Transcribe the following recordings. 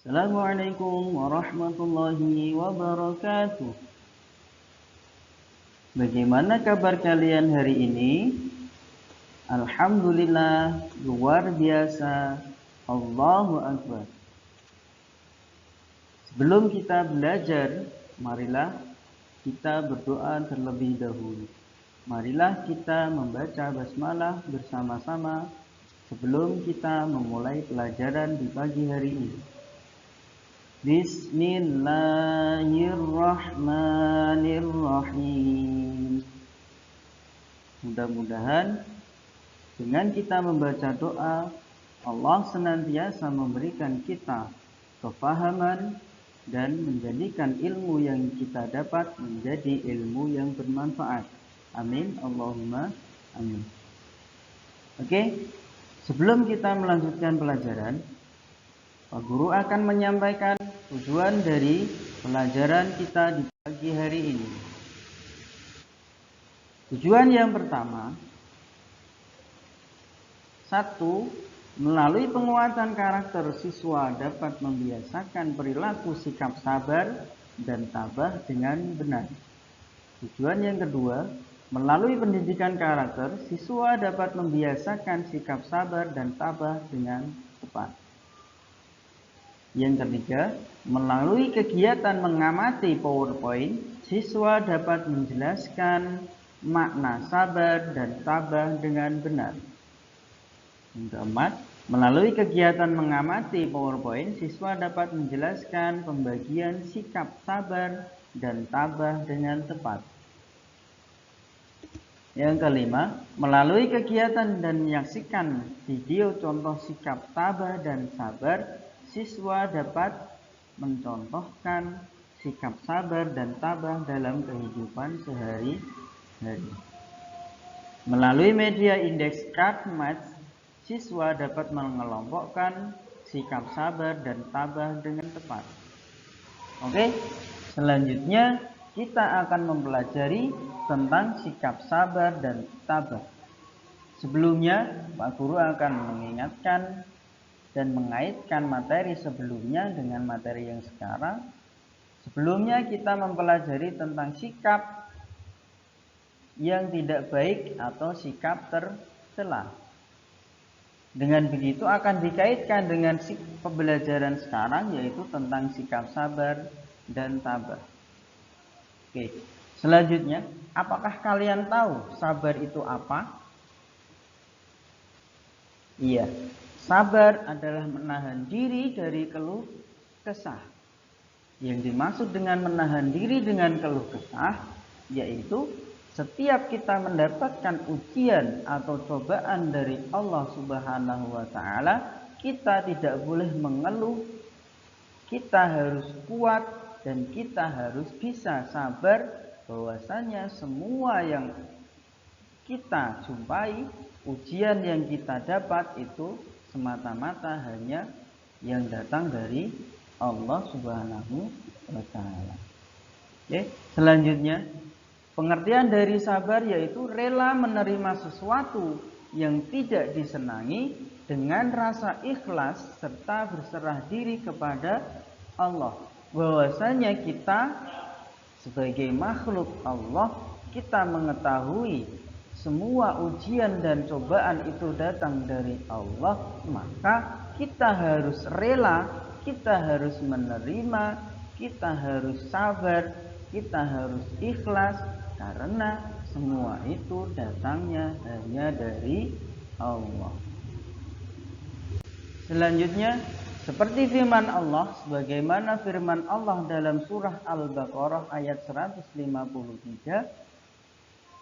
Assalamualaikum warahmatullahi wabarakatuh. Bagaimana kabar kalian hari ini? Alhamdulillah, luar biasa. Allahu Akbar. Sebelum kita belajar, marilah kita berdoa terlebih dahulu. Marilah kita membaca basmalah bersama-sama sebelum kita memulai pelajaran di pagi hari ini. Bismillahirrahmanirrahim. Mudah-mudahan dengan kita membaca doa, Allah senantiasa memberikan kita kefahaman dan menjadikan ilmu yang kita dapat menjadi ilmu yang bermanfaat. Amin. Allahumma amin. Oke, sebelum kita melanjutkan pelajaran, Pak Guru akan menyampaikan tujuan dari pelajaran kita di pagi hari ini. Tujuan yang pertama, 1. Melalui penguatan karakter siswa dapat membiasakan perilaku sikap sabar dan tabah dengan benar. Tujuan yang kedua, melalui pendidikan karakter siswa dapat membiasakan sikap sabar dan tabah dengan tepat. Yang ketiga, melalui kegiatan mengamati PowerPoint, siswa dapat menjelaskan makna sabar dan tabah dengan benar. Yang keempat, melalui kegiatan mengamati PowerPoint, siswa dapat menjelaskan pembagian sikap sabar dan tabah dengan tepat. Yang kelima, melalui kegiatan dan menyaksikan video contoh sikap tabah dan sabar, siswa dapat mencontohkan sikap sabar dan tabah dalam kehidupan sehari-hari. Melalui media indeks card match, siswa dapat mengelompokkan sikap sabar dan tabah dengan tepat. Oke, selanjutnya kita akan mempelajari tentang sikap sabar dan tabah. Sebelumnya, Pak Guru akan mengingatkan dan mengaitkan materi sebelumnya dengan materi yang sekarang. Sebelumnya kita mempelajari tentang sikap yang tidak baik atau sikap tercela. Dengan begitu akan dikaitkan dengan pembelajaran sekarang, yaitu tentang sikap sabar dan tabah. Oke, selanjutnya, apakah kalian tahu sabar itu apa? Iya, sabar adalah menahan diri dari keluh kesah. Yang dimaksud dengan menahan diri dengan keluh kesah, yaitu setiap kita mendapatkan ujian atau cobaan dari Allah Subhanahu wa Ta'ala, kita tidak boleh mengeluh. Kita harus kuat dan kita harus bisa sabar bahwasanya semua yang kita jumpai, ujian yang kita dapat itu semata-mata hanya yang datang dari Allah Subhanahu wa Ta'ala. Oke, selanjutnya, pengertian dari sabar yaitu rela menerima sesuatu yang tidak disenangi dengan rasa ikhlas serta berserah diri kepada Allah. Bahwasanya kita sebagai makhluk Allah, kita mengetahui semua ujian dan cobaan itu datang dari Allah, maka kita harus rela, kita harus menerima, kita harus sabar, kita harus ikhlas, karena semua itu datangnya hanya dari Allah. Selanjutnya, seperti firman Allah, sebagaimana firman Allah dalam surah Al-Baqarah ayat 153,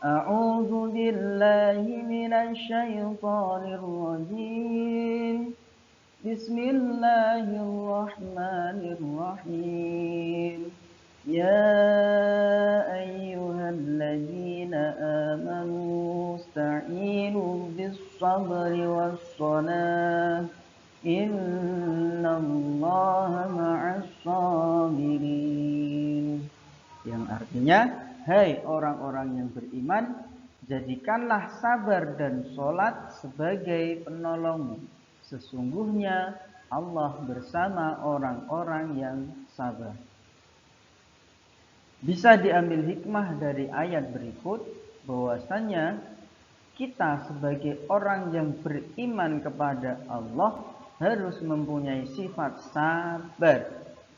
A'udzu billahi minasy syaithanir rajim. Bismillahirrahmanirrahim. Ya ayyuhalladzina amanu ista'inu bis-sabri was-salah. Innallaha ma'as-sabirin. Yang artinya, hai orang-orang yang beriman, jadikanlah sabar dan sholat sebagai penolongmu. Sesungguhnya Allah bersama orang-orang yang sabar. Bisa diambil hikmah dari ayat berikut bahwasanya kita sebagai orang yang beriman kepada Allah harus mempunyai sifat sabar.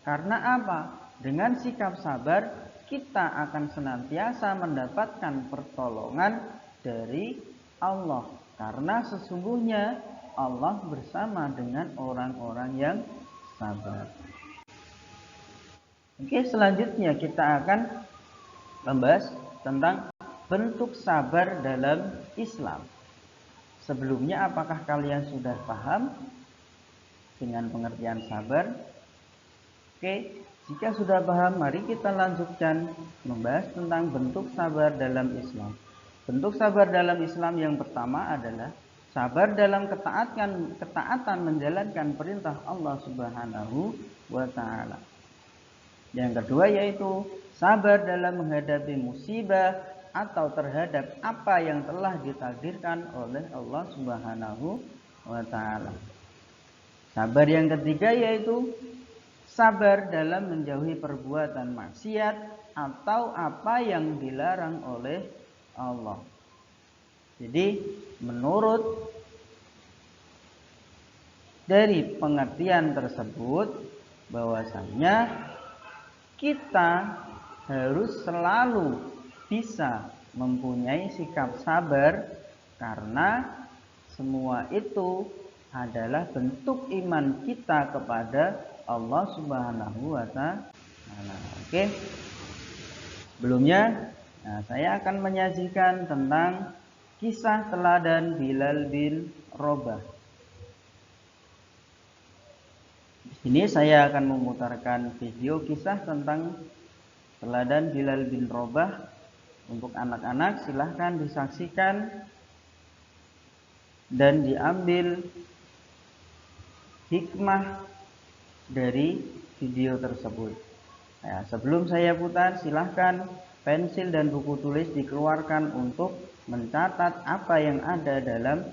Karena apa? Dengan sikap sabar kita akan senantiasa mendapatkan pertolongan dari Allah. Karena sesungguhnya Allah bersama dengan orang-orang yang sabar. Oke, selanjutnya kita akan membahas tentang bentuk sabar dalam Islam. Sebelumnya, apakah kalian sudah paham dengan pengertian sabar? Oke, jika sudah paham, mari kita lanjutkan membahas tentang bentuk sabar dalam Islam. Bentuk sabar dalam Islam yang pertama adalah sabar dalam ketaatan menjalankan perintah Allah Subhanahu wa Ta'ala. Yang kedua yaitu sabar dalam menghadapi musibah atau terhadap apa yang telah ditakdirkan oleh Allah Subhanahu wa Ta'ala. Sabar yang ketiga yaitu sabar dalam menjauhi perbuatan maksiat atau apa yang dilarang oleh Allah. Jadi menurut dari pengertian tersebut bahwasanya kita harus selalu bisa mempunyai sikap sabar karena semua itu adalah bentuk iman kita kepada Allah Subhanahu wa Ta'ala. Oke. Sebelumnya, saya akan menyajikan tentang kisah teladan Bilal bin Rabah. Ini saya akan memutarkan video kisah tentang teladan Bilal bin Rabah. Untuk anak-anak silahkan disaksikan dan diambil hikmah dari video tersebut. Sebelum saya putar, silahkan pensil dan buku tulis dikeluarkan untuk mencatat apa yang ada dalam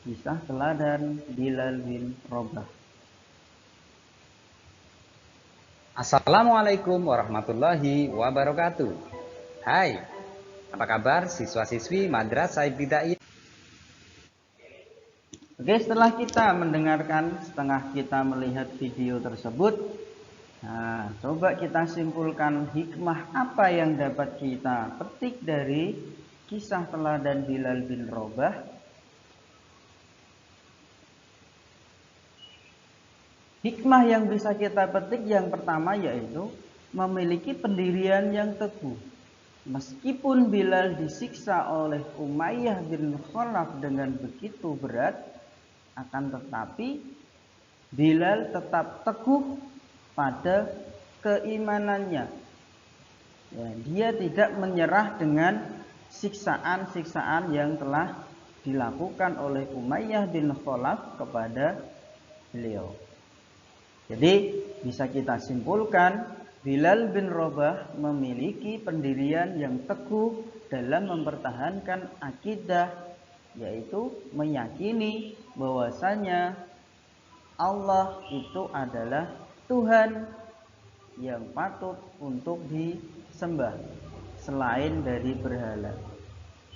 kisah teladan Bilal bin Rabah. Assalamualaikum warahmatullahi wabarakatuh. Hai, apa kabar siswa-siswi Madrasah Ibtidaiyah? Oke, setelah kita mendengarkan, setengah kita melihat video tersebut, coba kita simpulkan hikmah apa yang dapat kita petik dari kisah teladan Bilal bin Rabah. Hikmah yang bisa kita petik yang pertama yaitu memiliki pendirian yang teguh. Meskipun Bilal disiksa oleh Umayyah bin Khalaf dengan begitu berat, akan tetapi Bilal tetap teguh pada keimanannya. Dia tidak menyerah dengan siksaan-siksaan yang telah dilakukan oleh Umayyah bin Khalaf kepada beliau. Jadi bisa kita simpulkan Bilal bin Rabah memiliki pendirian yang teguh dalam mempertahankan akidah, yaitu meyakini bahwasanya Allah itu adalah Tuhan yang patut untuk disembah selain dari berhala.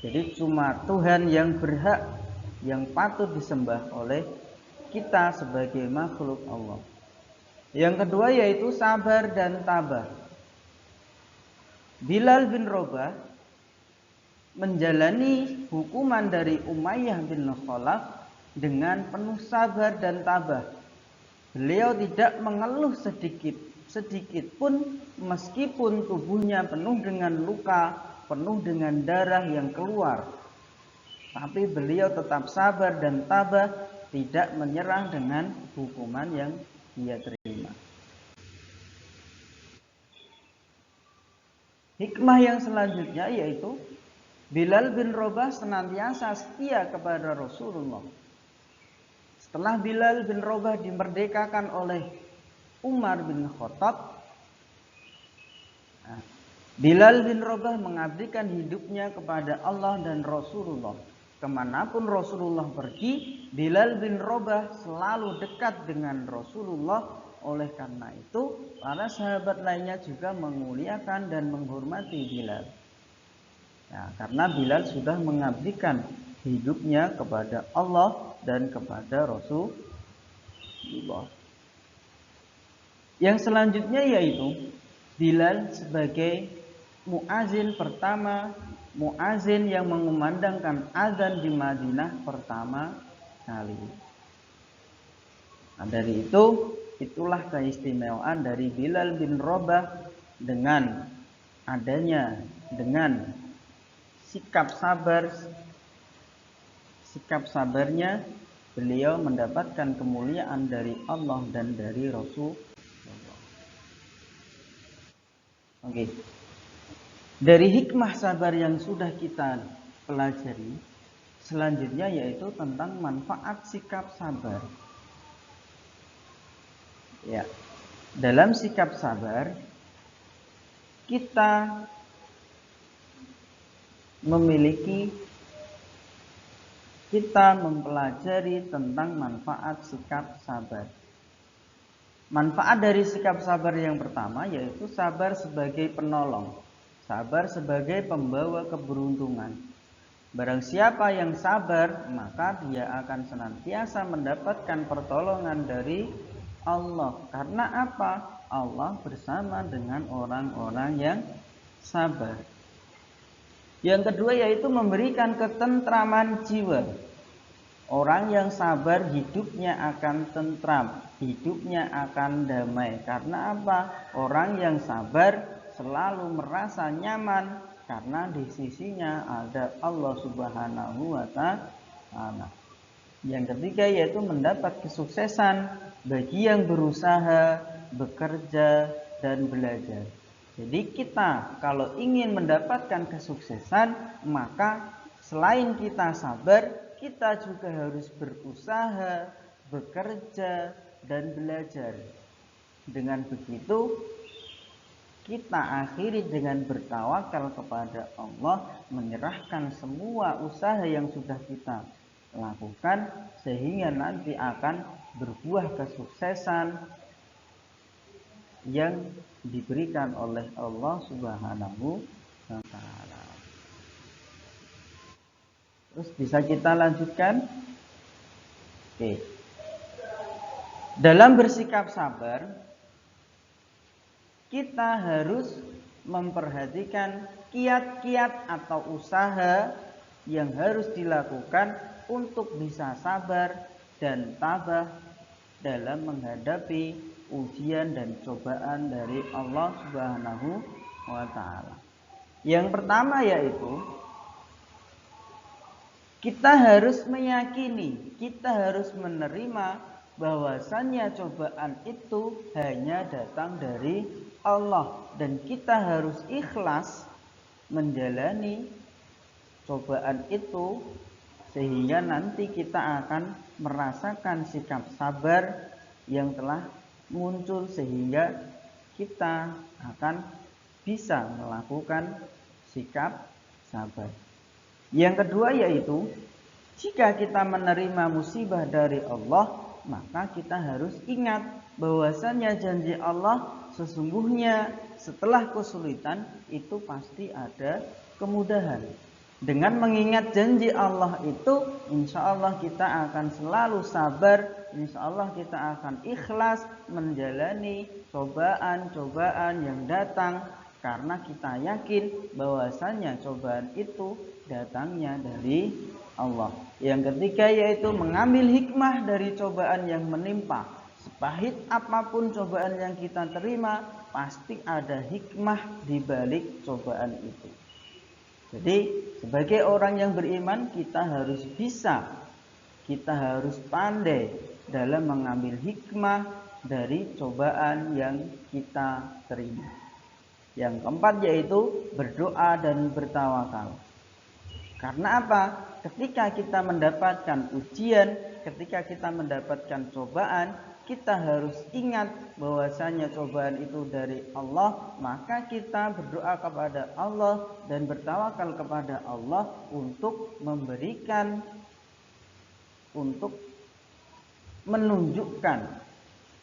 Jadi cuma Tuhan yang berhak, yang patut disembah oleh kita sebagai makhluk Allah. Yang kedua yaitu sabar dan tabah. Bilal bin Rabah menjalani hukuman dari Umayyah bin Khalaf dengan penuh sabar dan tabah. Beliau tidak mengeluh sedikit pun meskipun tubuhnya penuh dengan luka, penuh dengan darah yang keluar. Tapi beliau tetap sabar dan tabah, tidak menyerah dengan hukuman yang dia terima. Hikmah yang selanjutnya yaitu Bilal bin Rabah senantiasa setia kepada Rasulullah. Setelah Bilal bin Rabah dimerdekakan oleh Umar bin Khattab, Bilal bin Rabah mengabdikan hidupnya kepada Allah dan Rasulullah. Kemanapun Rasulullah pergi, Bilal bin Rabah selalu dekat dengan Rasulullah. Oleh karena itu, para sahabat lainnya juga memuliakan dan menghormati Bilal. Ya, karena Bilal sudah mengabdikan hidupnya kepada Allah dan kepada Rasulullah. Yang selanjutnya yaitu Bilal sebagai muazin pertama, muazin yang mengumandangkan azan di Madinah pertama kali. Nah, dari itu, itulah keistimewaan dari Bilal bin Rabah dengan adanya, dengan sikap sabarnya, beliau mendapatkan kemuliaan dari Allah dan dari Rasul. Oke. Dari hikmah sabar yang sudah kita pelajari, selanjutnya yaitu tentang manfaat sikap sabar. Ya. Dalam sikap sabar kita mempelajari tentang manfaat sikap sabar. Manfaat dari sikap sabar yang pertama yaitu sabar sebagai penolong, sabar sebagai pembawa keberuntungan. Barang siapa yang sabar, maka dia akan senantiasa mendapatkan pertolongan dari Allah. Karena apa? Allah bersama dengan orang-orang yang sabar. Yang kedua yaitu memberikan ketentraman jiwa. Orang yang sabar hidupnya akan tentram, hidupnya akan damai. Karena apa? Orang yang sabar selalu merasa nyaman karena di sisinya ada Allah Subhanahu wa Ta'ala. Yang ketiga yaitu mendapat kesuksesan bagi yang berusaha, bekerja, dan belajar. Jadi kita kalau ingin mendapatkan kesuksesan, maka selain kita sabar, kita juga harus berusaha, bekerja, dan belajar. Dengan begitu, kita akhiri dengan bertawakal kepada Allah, menyerahkan semua usaha yang sudah kita lakukan, sehingga nanti akan berbuah kesuksesan yang diberikan oleh Allah Subhanahu wa Ta'ala. Terus bisa kita lanjutkan? Oke. Dalam bersikap sabar, kita harus memperhatikan kiat-kiat atau usaha yang harus dilakukan untuk bisa sabar dan tabah dalam menghadapi ujian dan cobaan dari Allah Subhanahu wa Ta'ala. Yang pertama yaitu kita harus meyakini, kita harus menerima bahwasannya cobaan itu hanya datang dari Allah, dan kita harus ikhlas menjalani cobaan itu sehingga nanti kita akan merasakan sikap sabar yang telah muncul sehingga kita akan bisa melakukan sikap sabar. Yang kedua yaitu jika kita menerima musibah dari Allah, maka kita harus ingat bahwasannya janji Allah sesungguhnya setelah kesulitan itu pasti ada kemudahan. Dengan mengingat janji Allah itu, insya Allah kita akan selalu sabar, insya Allah kita akan ikhlas menjalani cobaan-cobaan yang datang, karena kita yakin bahwasannya cobaan itu datangnya dari Allah. Yang ketiga yaitu mengambil hikmah dari cobaan yang menimpa. Sepahit apapun cobaan yang kita terima, pasti ada hikmah di balik cobaan itu. Jadi sebagai orang yang beriman, kita harus bisa, kita harus pandai dalam mengambil hikmah dari cobaan yang kita terima. Yang keempat yaitu berdoa dan bertawakal. Karena apa? Ketika kita mendapatkan ujian, ketika kita mendapatkan cobaan, kita harus ingat bahwasanya cobaan itu dari Allah, maka kita berdoa kepada Allah dan bertawakal kepada Allah untuk memberikan, untuk menunjukkan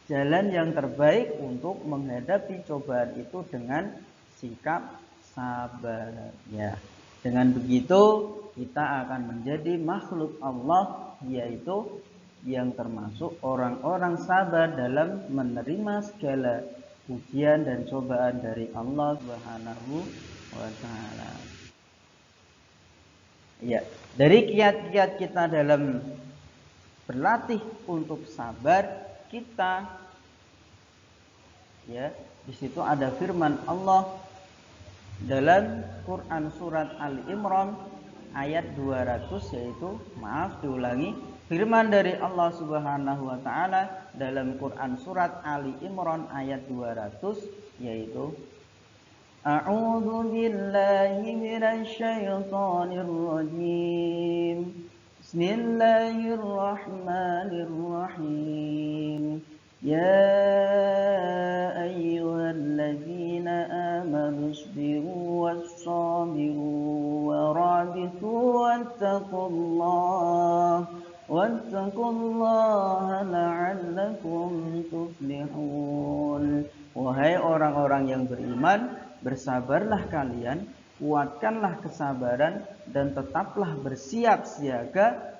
jalan yang terbaik untuk menghadapi cobaan itu dengan sikap sabar. Ya, dengan begitu kita akan menjadi makhluk Allah, yaitu yang termasuk orang-orang sabar dalam menerima segala ujian dan cobaan dari Allah Subhanahu wa taala. Ya, dari kiat-kiat kita dalam berlatih untuk sabar, kita ya, di situ ada firman Allah dalam Quran surat Ali Imran ayat 200, yaitu diulangi, firman dari Allah Subhanahu wa taala dalam Quran surat Ali Imran ayat 200, yaitu A'udzu billahi minasy syaithanir rajim. Bismillahirrahmanirrahim. Ya ayyuhalladzina amanu isbiru wassabiru warabitu wattaqullaha la'allakum tuflihun. Wahai orang-orang yang beriman, bersabarlah kalian, kuatkanlah kesabaran, dan tetaplah bersiap siaga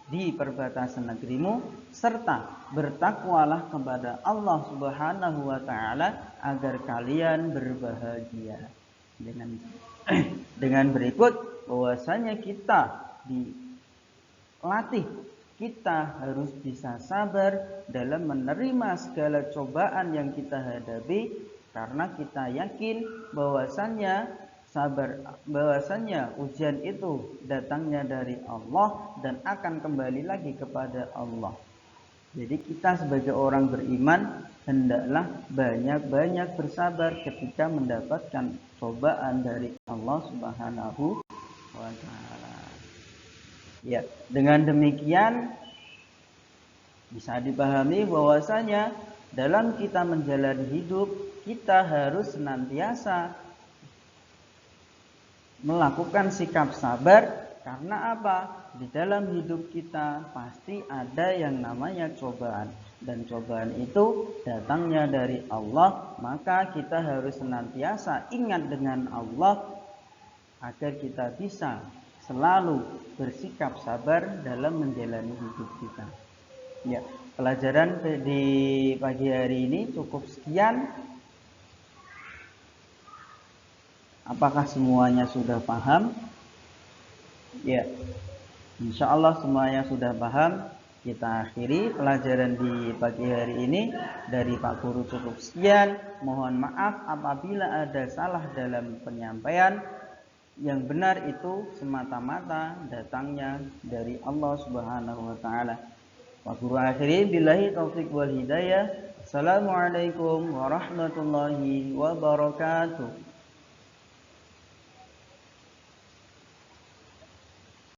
di perbatasan negerimu, serta bertakwalah kepada Allah Subhanahu wa taala agar kalian berbahagia. Dengan berikut bahwasanya kita dilatih, kita harus bisa sabar dalam menerima segala cobaan yang kita hadapi, karena kita yakin bahwasannya ujian itu datangnya dari Allah dan akan kembali lagi kepada Allah. Jadi kita sebagai orang beriman hendaklah banyak-banyak bersabar ketika mendapatkan cobaan dari Allah Subhanahu wa taala. Ya, dengan demikian bisa dipahami bahwasanya dalam kita menjalani hidup, kita harus senantiasa melakukan sikap sabar. Karena apa? Di dalam hidup kita pasti ada yang namanya cobaan, dan cobaan itu datangnya dari Allah. Maka kita harus senantiasa ingat dengan Allah agar kita bisa selalu bersikap sabar dalam menjalani hidup kita. Ya, pelajaran di pagi hari ini cukup sekian. Apakah semuanya sudah paham? Ya, insya Allah semuanya sudah paham. Kita akhiri pelajaran di pagi hari ini. Dari Pak Guru cukup sekian. Mohon maaf apabila ada salah dalam penyampaian. Yang benar itu semata-mata datangnya dari Allah Subhanahu wa taala. Pak Guru akhiri, billahi taufiq wal hidayah. Assalamualaikum warahmatullahi wabarakatuh.